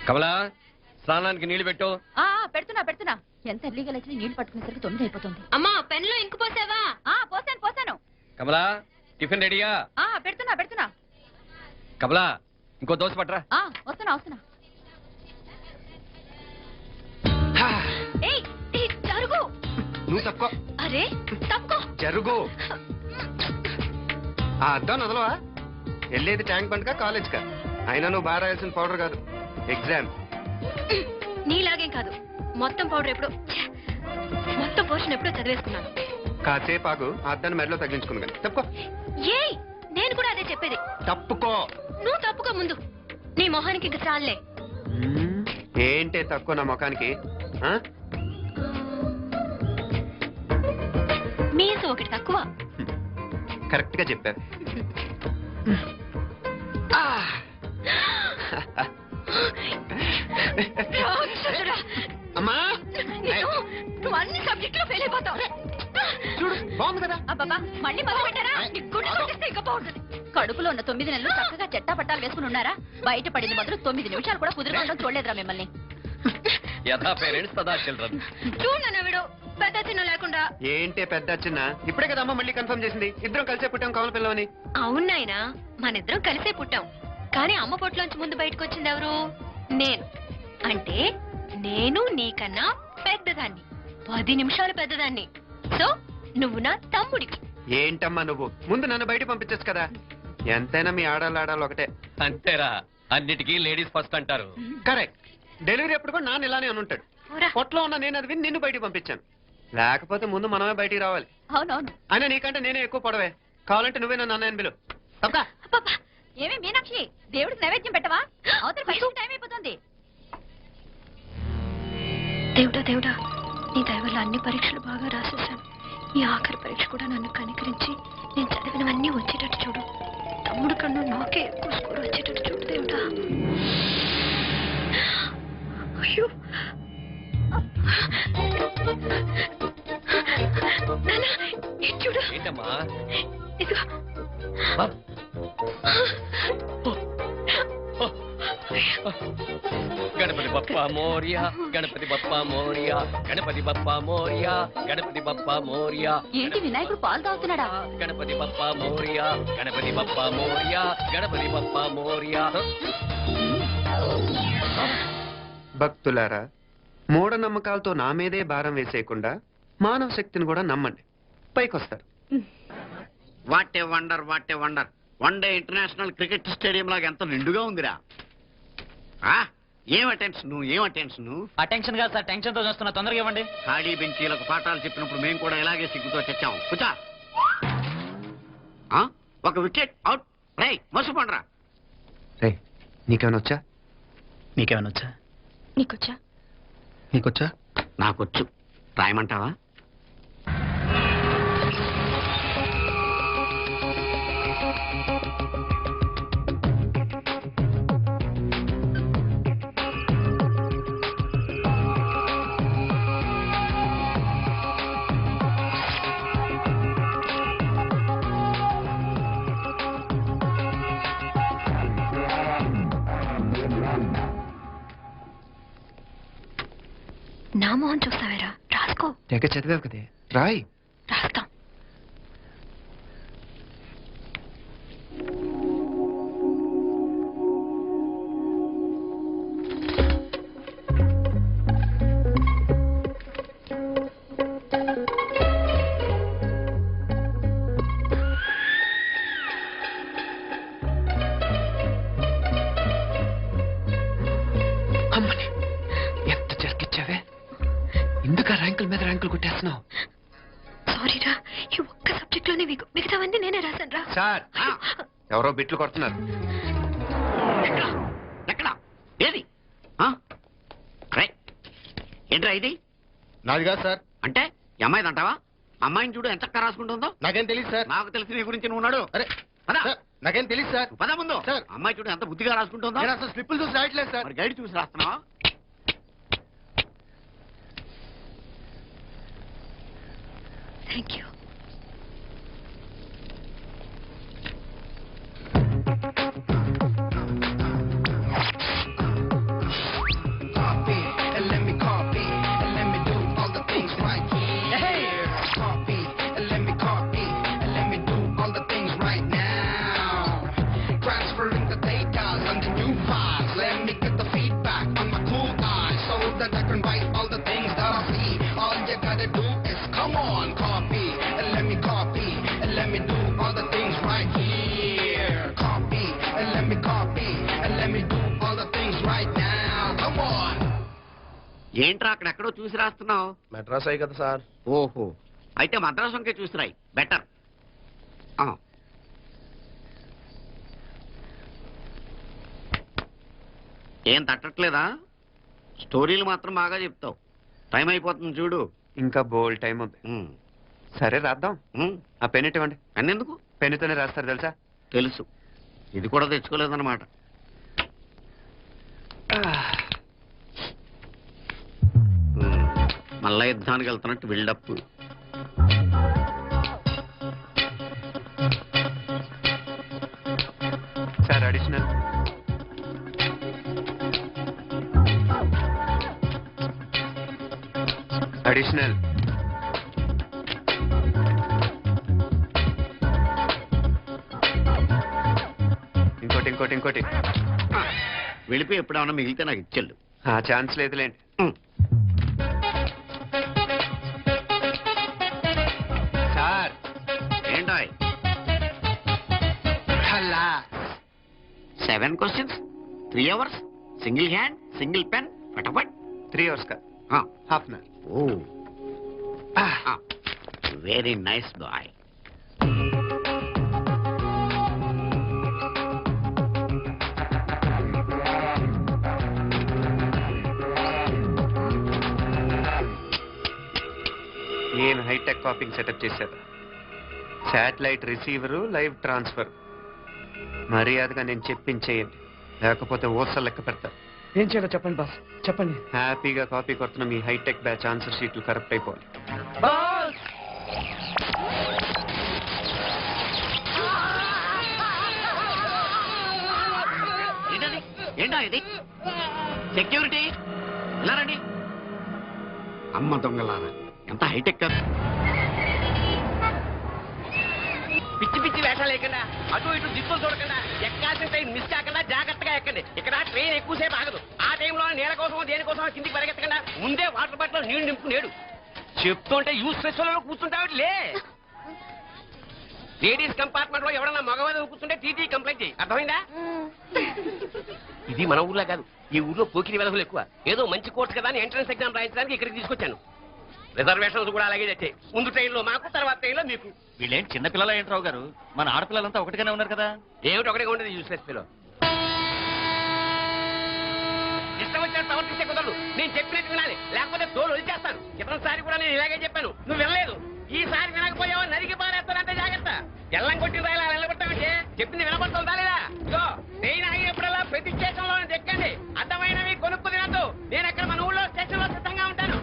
కమలా స్నానానికి నీళ్లు పెట్టు. పెడుతున్నా పెడుతున్నా. ఎంత ఎర్లీగా లేచి నీళ్లు పట్టుకునేసరికి 9 అయిపోతుంది. అమ్మా పెన్లో ఇంకు పోసావా? పోసాను పోసాను. కమలా టిఫిన్ రెడీయా? పెడుతున్నా పెడుతున్నా. కమలా ఇంకో దోశ పట్రా. వస్తున్నా వస్తున్నా. జరుగు. నువ్వు తక్కువ. అరే తక్కువ జరుగు. అర్థం వదలవా? వెళ్ళేది ట్యాంక్ బండ్ కా కాలేజ్ కా? అయినా నువ్వు బాగా రాయాల్సిన పౌడర్ కాదు, ఎగ్జామ్. నీలాగేం కాదు, మొత్తం పౌడర్ ఎప్పుడో, మొత్తం పోర్షన్ ఎప్పుడో చదివేసుకున్నాను. కాసేపు ఆగు, అద్దాన్ని మెడలో తగ్గించుకున్నాను. తప్పుకో. ఏయ్ నేను కూడా అదే చెప్పేది. తప్పుకో. నువ్వు తప్పుకో ముందు. నీ మొహానికి ఇంక చాలే. ఏంటే తక్కువ నా ముఖానికి? మీసు ఒకటి తక్కువ. కరెక్ట్ గా చెప్పారు. అమ్మా నువ్వు అన్ని సబ్జెక్టులో ఫెయిల్ అయిపోతావు. చూడు బాగుంది కదా. అబ్బా మళ్ళీ మొదలు పెట్టారా? ఇంకా బాగుంటుంది. కడుపులో ఉన్న 9 నెలలు చక్కగా చెట్టా పట్టాలు వేసుకుని ఉన్నారా? బయట పడింది మాత్రం 9 నిమిషాలు కూడా కుదురుకోవడం చూడలేదురా మిమ్మల్ని. యథా పేరెంట్స్ తదా చిల్డ్రన్. చూడన్నా వీడు పెద్ద చిన్న లేకుండా. ఏంటే పెద్ద చిన్న? ఇప్పుడే కదా అమ్మ మళ్ళీ కన్ఫర్మ్ చేసింది, ఇద్దరం కలిసే పుట్టాం కమల పిల్లవని. అవునాయనా, మనిద్దరం కలిసే పుట్టాం. కానీ అమ్మ పొట్లోంచి ముందు బయటకు వచ్చింది ఎవరు? నేను. అంటే నేను నీకన్నా పెద్దదాన్ని, 10 నిమిషాలు పెద్దదాన్ని. సో నువ్వు నా తమ్ముడికి. ఏంటమ్మా నువ్వు? ముందు నన్ను బయట పంపించచ్చు కదా. ఎంతైనా మీ ఆడాలు ఒకటే. అంతేరా, అన్నిటికీ లేడీస్ ఫస్ట్ అంటారు. కరెక్ట్. డెలివరీ అప్పుడు కూడా నాన్న ఇలానే అని ఉంటాడు. పొట్లో ఉన్న నేను అది విని నిన్ను బయటకు పంపించాను. లేకపోతే ముందు మనమే బయటికి రావాలి. అవునవును. అయినా నీకంటే నేనే ఎక్కువ పొడవే. కావాలంటే నువ్వే నన్ను అన్నయ్యని పిలు. తప్పకా. ఏమి మీనాక్షి, దేవుడికి నైవేద్యం పెట్టవా? అవతల పైకి టైం అయిపోతుంది. దేవుడా దేవుడా, నీ దయ వల్ల అన్ని పరీక్షలు బాగా రాసేసాను. ఈ ఆఖరి పరీక్ష కూడా నన్ను కనికరించి నేను చదివినవన్నీ వచ్చేటట్టు చూడు. తమ్ముడు కన్నా నాకే ఎక్కువ స్కోర్ వచ్చేటట్టు చూడు దేవుడా. అయ్యో చూడు. ఏంటమ్మా? ఇదిగో. గణపతి బప్పా మోరియా, గణపతి బప్పా మోరియా, గణపతి బప్పా మోరియా, గణపతి బప్పా మోరియా. ఏంటి వినాయకుడు పాలు తాగుతున్నాడా? గణపతి బప్పా మోరియా, గణపతి బప్పా మోరియా, గణపతి బప్పా మోరియా. భక్తులారా, మూఢనమ్మకాలతో నా మీదే భారం వేసేయకుండా మానవ శక్తిని కూడా నమ్మండి, పైకొస్తారు. What a wonder, what a wonder. 1 day international cricket stadium లాగా ఎంత నిండుగా ఉందిరా. ఏం అటెన్షన్, ఏం అటెన్షన్? అటెన్షన్ కాదు సార్, టెన్షన్ తో చూస్తున్నా. తొందరగా ఇవ్వండి. ఖాళీ బెంచీలకు పాఠాలు చెప్పినప్పుడు మేము కూడా ఇలాగే సిగ్గుతో చచ్చాం. కూర్చో. ఒక వికెట్ అవుట్. రై మసు పండరా. రే నీకేమైనా వచ్చా? నీకేమైనా వచ్చా? నీకొచ్చా? నీకొచ్చా? నాకొచ్చు. రాయమంటావా? నా మోహన్ చూస్తావేరా? రాసుకో. తెగ చదివావు కదే, రాయ్. రాస్తాం. అమ్మని ఎంత జరికిచ్చావే. ఎందుకు ర్యాంకుల మీద ర్యాంకులు కొట్టేస్తున్నావు? సారీరా, ఈ ఒక్క సబ్జెక్ట్ లోనే మిగతావన్నీ నేనే రాశాను రా. సార్ ఎవరో బిట్లు కొడుతున్నారు. ఎక్కడ? ఏది? ఏంట్రా ఇది? నాది కాదు సార్. అంటే అమ్మాయిది అంటావా? అమ్మాయిని చూడు ఎంత చక్కగా రాసుకుంటుందో. నాకేం తెలియదు సార్. నాకు తెలిసి నీ గురించి నువ్వు ఉన్నాడు. అరే నాకేం తెలియదు సార్. పద ముందు. సార్ అమ్మాయి చూడు ఎంత బుద్ధిగా రాసుకుంటుందో. నేను అసలు స్లిప్పులు చూసి రాయట్లేదు సార్. మరి గైడ్ చూసి రాస్తున్నావా? Thank you. you gotta do is come on, copy, and let me copy, and let me do all the things right here. Copy, and let me copy, and let me do all the things right now. Come on. ఏంట్రా అక్కడెక్కడో చూసి రాస్తున్నావు? మెడ్రాస్ అయ్యి కదా sir. ఓహో, అయితే మద్రాసు వంకే చూసి రాయి, better. ఏం తట్టట్లేదా? స్టోరీలు మాత్రం బాగా చెప్తావు. టైం అయిపోతుంది చూడు. ఇంకా బోల్ టైం ఉంది. సరే రాద్దాం. ఆ పెన్ ఇవ్వండి. పెన్ ఎందుకు? పెన్నుతోనే రాస్తారు తెలుసా? తెలుసు. ఇది కూడా తెచ్చుకోలేదన్నమాట. మళ్ళా యుద్ధానికి వెళ్తున్నట్టు బిల్డప్. Sir additional. అడిషనల్. ఇంకోటి ఇంకోటి ఇంకోటి. వెళ్ళిపోయి ఎప్పుడేమన్నా మిగిలితే నాకు ఇచ్చెళ్ళు. ఆ ఛాన్స్ లేదులేండి. సార్ ఏంటో 7 questions, 3 hours, single hand, single pen, ఫటాఫట్. 3 hours కా? Half an hour. Oh, very nice boy. ఏం హైటెక్ కాపింగ్ సెటప్ చేశారు. Satellite receiver, live transfer. మర్యాదగా నేను చెప్పించేయండి, లేకపోతే ఓట్స లెక్క పెడతా. ఏం చేయాలో చెప్పండి బాస్, చెప్పండి. హ్యాపీగా కాపీ కొడుతున్న మీ హైటెక్ బ్యాచ్ ఆన్సర్ షీట్లు కరెక్ట్ అయిపోవాలి. ఏంటో ఇది? సెక్యూరిటీ ఇలా రండి. అమ్మ దొంగలారా, ఎంత హైటెక్ కాదు. పిచ్చి పిచ్చి వేషాలు లేకుండా, అటు ఇటు దిక్కులు చూడకుండా, ఎక్కాల్సిన ట్రైన్ మిస్ కాకుండా జాగ్రత్తగా ఎక్కండి. ఇక్కడ ట్రైన్ ఎక్కువసేపు ఆగదు. ఆ టైంలో నీళ్ళ కోసం దేనికోసం కిందికి పరిగెత్తకుండా ముందే వాటర్ బాటిల్ నీళ్లు నింపు నేడు. చెప్తుంటే యూస్ ఫెస్టివల్ కూర్చుంటావు లే. లేడీస్ కంపార్ట్మెంట్ లో ఎవరన్నా మగవాళ్ళు కూర్చుంటే టీటీ కంప్లైంట్ చేయి, అర్థమైందా? ఇది మన ఊర్లో కాదు, ఈ ఊర్లో పోకిరి వెలహులు ఎక్కువ. ఏదో మంచి కోర్సు కదా అని ఎంట్రన్స్ ఎగ్జామ్ రాయించడానికి ఇక్కడికి తీసుకొచ్చాను. రిజర్వేషన్స్ కూడా అలాగే తెచ్చాయి. ముందు ట్రైన్లో మాకు, తర్వాత ట్రైన్లో మీకు. వీళ్ళేం చిన్నపిల్లల ఏంట్రావు గారు? మన ఆడపిల్లలంతా ఒకటిగానే ఉన్నారు కదా. ఏమిటి ఒకటిగా ఉండేది యూస్లెస్ పిలో. ఇష్టం వచ్చినట్టు ప్రవర్తిస్తే కుదరదు. నేను చెప్పినట్టు వినాలి, లేకపోతే తోలు వదిలేస్తాను. క్రితంసారి కూడా నేను ఇలాగే చెప్పాను, నువ్వు వినలేదు. ఈసారి వినకపోయావా నరికి పారేస్తానంటే జాగ్రత్త. ఎల్లం కొట్టిన రాయిలా నిలబడతామంటే చెప్పింది వినపడుతుందా లేదా? ఇదో ట్రైన్ ఆగినప్పుడల్లా ప్రతి స్టేషన్ లో ఎక్కండి. అర్థమైనవి కొనుక్కు తినద్దు. నేను అక్కడ మన ఊళ్ళో స్టేషన్ లో సిద్ధంగా ఉంటాను.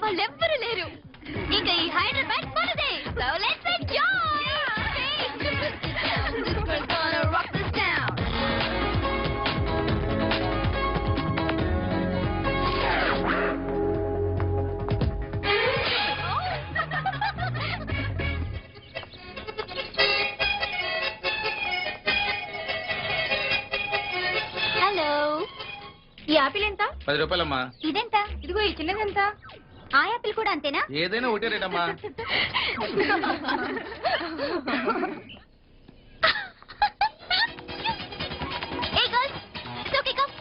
వాళ్ళెవ్వరూ లేరు. ఇక ఈ హైదరాబాద్ మనదే. So let's enjoy. This girl's gonna rock this town. Hello, ఈ ఆపిల్ ఎంత? 10 రూపాయలమ్మా. ఇదెంత? ఇదిగో ఈ చిన్నదెంత? ఆ యాపిల్ కూడా అంతేనా? ఏదైనా ఒకటే రేట్ అమ్మా. Hey girls, it's okay, come.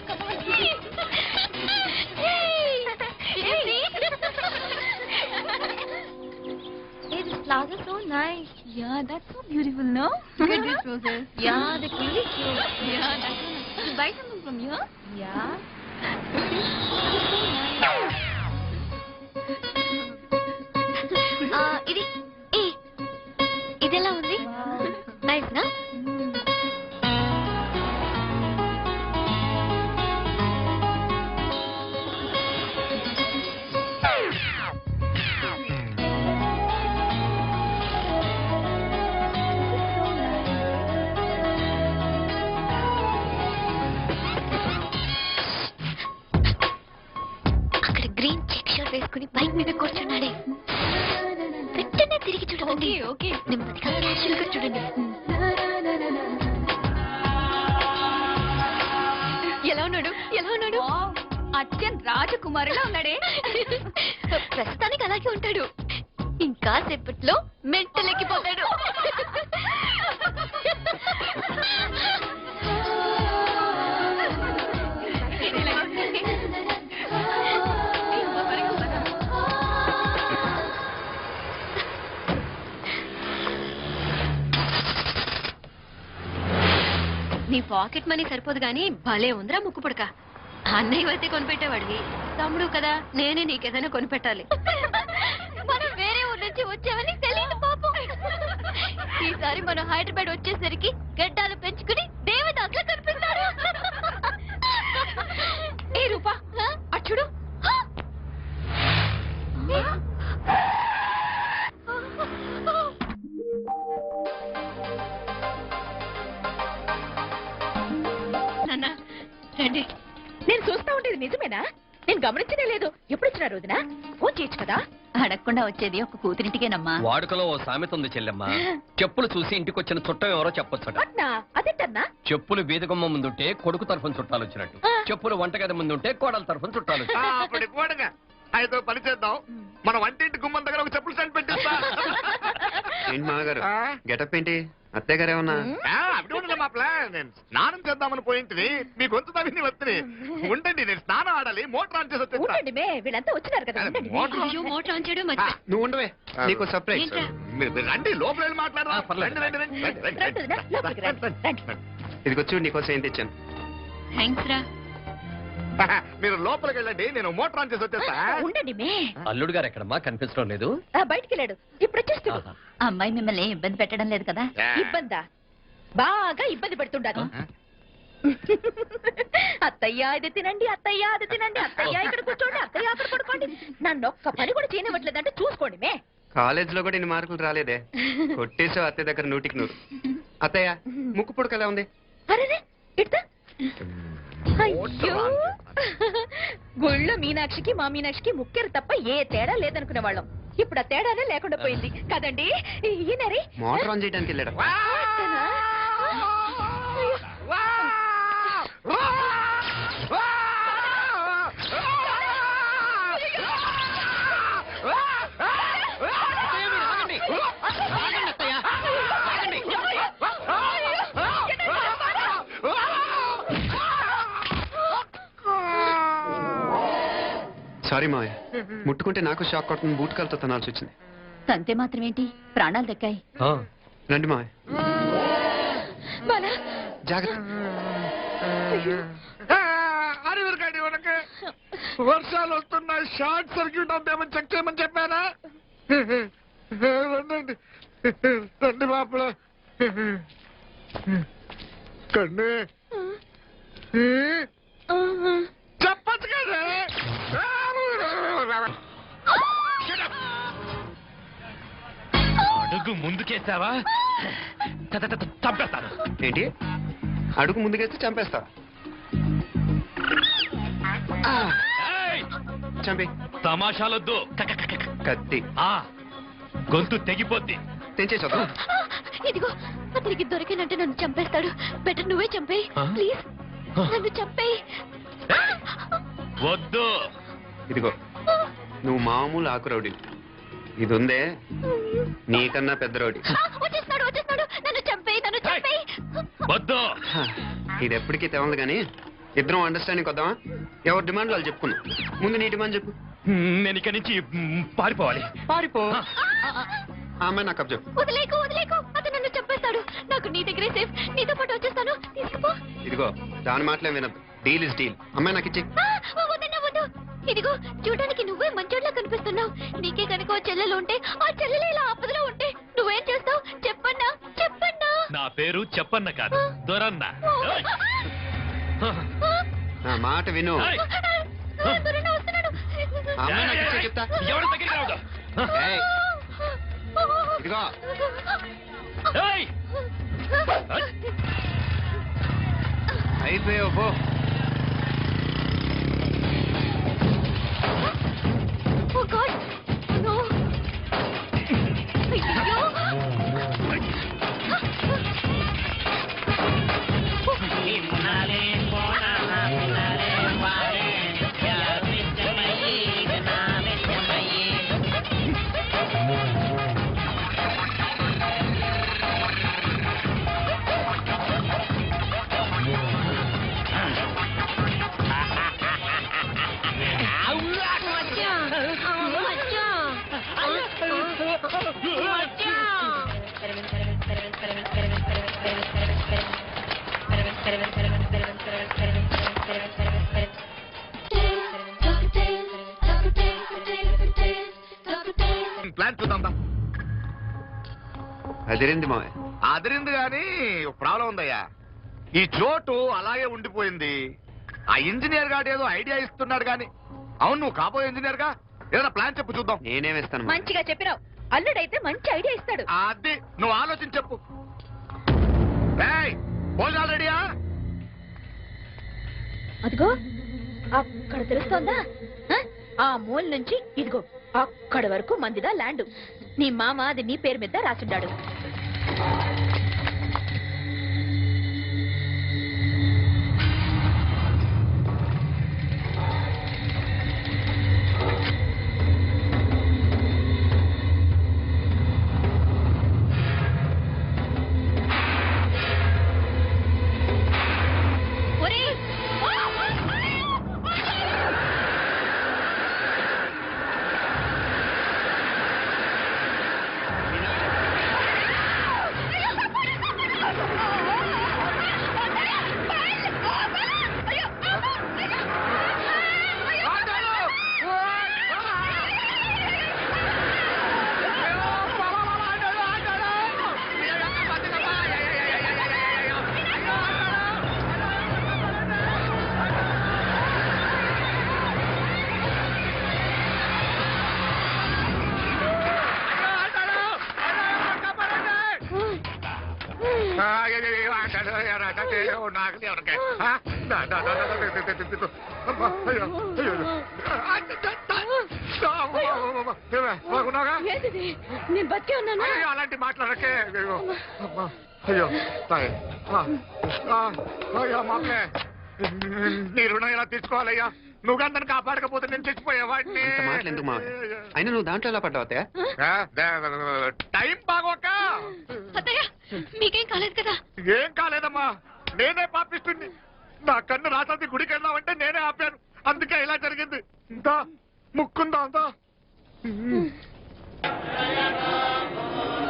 Come on. Hey, this flower is so nice. Yeah, that's so beautiful, no? Look at these roses. Yeah, they're really cute. Yeah, that's so nice. Did you buy something from here? Yeah. So nice. తిరిగి చూడండి. Okay నెమ్మదిగా casual గా చూడండి. ఎలా ఉన్నాడు? అచ్చన్ రాజకుమారిలా ఉన్నాడే. ప్రస్తుతానికి అలాగే ఉంటాడు. ఇంకా సేపట్లో మెంటలెక్కిపోతాడు. నీ పాకెట్ మనీ సరిపోదు గానీ భలే ఉందిరా ముక్కు పుడక. అన్నయ్య అయితే కొనిపెట్టేవాడివి, తమ్ముడు కదా నేనే నీకేదైనా కొనిపెట్టాలి. మనం వేరే ఊరు నుంచి వచ్చామని తెలియదు పాపం. ఈసారి మనం హైదరాబాద్ వచ్చేసరికి గడ్డాలు పెంచుకుని దేవదాసులు కనిపిస్తారు. ఏ రూపా అచ్చుడు నాన్న రండి. నేను చూస్తా ఉండేది నిజమేనా? నేను గమనించనే లేదు. ఎప్పుడు వచ్చిన రోజున ఫోన్ చేయొచ్చు కదా. అడగకుండా వచ్చేది ఒక కూతురింటికేనమ్మా. వాడుకలో ఓ సామెత ఉంది చెల్లెమ్మ. చెప్పులు చూసి ఇంటికొచ్చిన చుట్టం ఎవరో చెప్పొచ్చట. అదేంటన్నా? చెప్పులు వీధగుమ్మ ముందుంటే కొడుకు తరఫున చుట్టాలు వచ్చినట్టు, చెప్పులు వంటగది ముందుంటే కోడల తరఫున చుట్టాలు వచ్చినట్టు. అయితే పని చేద్దాం, మన వంటింటి గుమ్మం దగ్గర ఒక చెప్పులు సెంట్ పెట్టిస్తా. ఏంటి మామగారు గెటప్ ఏంటి? అత్తయ్య గారు ఏమన్నా? అప్పుడు ఉండలే మా ప్లాన్. నేను స్నానం చేద్దామని పోయింటివి, మీ గొంతు తవ్వి వస్తుంది. ఉండండి, నేను స్నానం ఆడాలి, మోటార్ ఆన్ చేసి వచ్చేస్తా. వీళ్ళంతా వచ్చినారు కదా. అయ్యో మోటార్ ఆన్ చేయడం మర్చిపోయా. నువ్వు ఉండవే, నీకు సర్ప్రైజ్. ఏంట్రా? మీరు రండి, లోపల వెళ్ళి మాట్లాడదాం. పర్లేదు. రండి, రండి, రండి, రండి, రండి. ఇదిగొచ్చు నీకోసం ఏం తెచ్చాను. థ్యాంక్స్ రా. మీరు లోపలికి వెళ్ళండి, నేను మోటార్ ఆన్ చేసి వచ్చేస్తా. ఉండండి మే. అల్లుడు గారు ఎక్కడమ్మా కనిపించడం లేదు? బయటికి వెళ్ళాడు, ఇప్పుడు వచ్చేస్తాడు. ఆహా. అమ్మాయి మిమ్మల్ని ఇబ్బంది పెట్టడం లేదు కదా? ఇబ్బందా? బాగా ఇబ్బంది పెడుతుండదు. అత్తయ్య ఇది తినండి, అత్తయ్య అది తినండి, అత్తయ్య ఇక్కడ కూర్చోండి, అత్తయ్య అక్కడ పడుకోండి. నన్ను ఒక్క పని కూడా చేయనివ్వట్లేదంటే చూసుకోండి మే. కాలేజ్ లో కూడా ఇన్ని మార్కులు రాలేదే. కొట్టేసావు అత్తయ్య దగ్గర 100కి 100. అత్తయ్య ముక్కు పుడక ఎలా ఉంది? అరే ఇట్లా అయ్యో, గుళ్ళో మీనాక్షికి మా మీనాక్షికి ముక్కెరు తప్ప ఏ తేడా లేదనుకునే వాళ్ళం. ఇప్పుడు ఆ తేడానే లేకుండా పోయింది కదండి. ఈయనరి మోటార్ ఆన్ చేయడానికి వెళ్ళాడు. సారీ మావయ్య, ముట్టుకుంటే నాకు షాక్ కొడుతుంది. బూట్ కాలతో తనాల్సి వచ్చింది. తంతే మాత్రమేంటి, ప్రాణాలు దక్కాయి. రండి మావయ్య, జాగ్రత్త. వర్షాలు వస్తున్నాయి, షార్ట్ సర్క్యూట్ అవుతామని చెక్ చేయమని చెప్పారా? రండి, రండి బాపుల కండి చెప్పచ్చు కదా. అడుగు ముందుకేసావా చంపేస్తాను. ఏంటి? అడుగు ముందుకేస్తే చంపేస్తా. చంపి. తమాషాలొద్దు. కత్తి గొంతు తెగిపోద్ది. తెంచేసా. ఇదిగో అతనికి దొరికినంటే నన్ను చంపేస్తాడు. బెటర్ నువ్వే చంపేయి ప్లీజ్. నన్ను చంపేయి. వద్దు. ఇదిగో నువ్వు మామూలు ఆకు రౌడీ, ఇది ఉందే నీకన్నా పెద్ద రౌడీ. వచ్చేస్తాడు నన్ను చంపేయి. వద్దు. ఇది ఎప్పటికీ తెవలదు కానీ ఇద్దరం అండర్స్టాండింగ్ వద్దామా? ఎవరి డిమాండ్ వాళ్ళు చెప్పుకున్నాం. ముందు నీ డిమాండ్ చెప్పు. నేను ఇక్కడి నుంచి పారిపోవాలి. పారిపో. ఆ అమ్మాయి నాకు చెప్పు. వదిలేకు అతను నన్ను చంపేస్తాడు. నాకు నీ దగ్గరే సేఫ్, నీతో పాటు వచ్చేస్తాను. తీసుకుపో. ఇదిగో దాని మాటలే వినద్దు. Deal is deal. అమ్మాయి నాకు ఇచ్చి. వద్దు. ఇదిగో చూడడానికి నువ్వే మంచోళ్ళ కనిపిస్తున్నావు. నీకే కనుక ఓ చెల్లెలు ఉంటే, ఆ చెల్లెలు ఇలా ఆపదలో ఉంటే నువ్వేం చేస్తావు చెప్పన్నా? నా పేరు చెప్పన్న కాదు, దొరన్న. నా మాట విను. వస్తున్నాడు. ఆ అమ్మాయి నాకు ఇచ్చే చెప్తా. ఎవరి దగ్గరికి రావద్దు. ఏయ్, ఇదిగో అయిపోయావు పో. Oh God! No! అయ్యో! ప్లాన్ చూద్దాం. అదిరింది మావయ్య. అదిరింది గాని ప్రాబ్లం ఉందయ్యా. ఈ చోటు అలాగే ఉండిపోయింది. ఆ ఇంజనీర్ గారు ఏదో ఐడియా ఇస్తున్నాడు గాని. అవును, నువ్వు కాబోయే ఇంజనీర్ గా ఏదైనా ప్లాన్ చెప్పు చూద్దాం. నేనే వేస్తాను మావయ్య. మంచిగా చెప్పినావు. అల్లుడైతే మంచి ఐడియా ఇస్తాడు. అది నువ్వు ఆలోచించి చెప్పు. భోజనాలు రెడీయా? అదిగో అక్కడ తెలుస్తోందా? ఆ మూల నుంచి ఇదిగో అక్కడ వరకు మందిదా ల్యాండ్. నీ మామ అది నీ పేరు మీద రాసుండాడు. నేను బతికే ఉన్నాను. అలాంటి మాట్లాడకే. అయ్యో అయ్యో మామలే, నీ రుణం ఎలా తీసుకోవాలయ్యా? నువ్వు అందరిని కాపాడకపోతే నేను చచ్చిపోయేవాడిని. మాట్లాడేందుకు మావయ్య? అయినా నువ్వు దాంట్లో ఎలా పడ్డావు అత్తయ్య? టైం బాగోక. అత్తయ్య మీకేం కాలేదు కదా? ఏం కాలేదమ్మా, నేనే పాపిస్తుంది. నా కన్ను రాసాది గుడికి వెళ్దామంటే నేనే ఆపాను. అందుకే ఇలా జరిగింది. ముక్కుందా అంతా